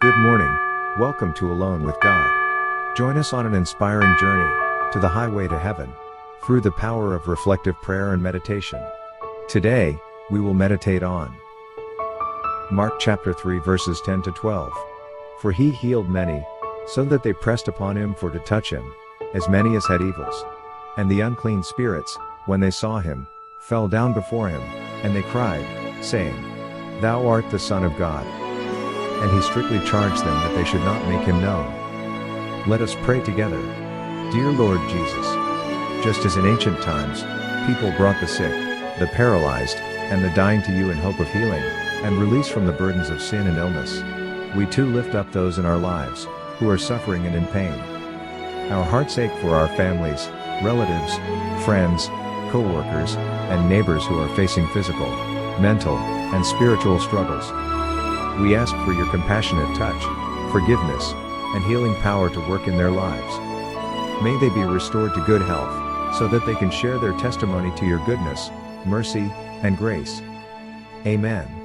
Good morning. Welcome to Alone with God. Join us on an inspiring journey to the highway to heaven through the power of reflective prayer and meditation. Today, we will meditate on Mark chapter 3 verses 10 to 12. For he healed many, so that they pressed upon him for to touch him, as many as had evils. And the unclean spirits, when they saw him, fell down before him, and they cried, saying, Thou art the Son of God. And he strictly charged them that they should not make him known. Let us pray together. Dear Lord Jesus, just as in ancient times, people brought the sick, the paralyzed, and the dying to you in hope of healing, and release from the burdens of sin and illness, we too lift up those in our lives, who are suffering and in pain. Our hearts ache for our families, relatives, friends, co-workers, and neighbors who are facing physical, mental, and spiritual struggles. We ask for your compassionate touch, forgiveness, and healing power to work in their lives. May they be restored to good health, so that they can share their testimony to your goodness, mercy, and grace. Amen.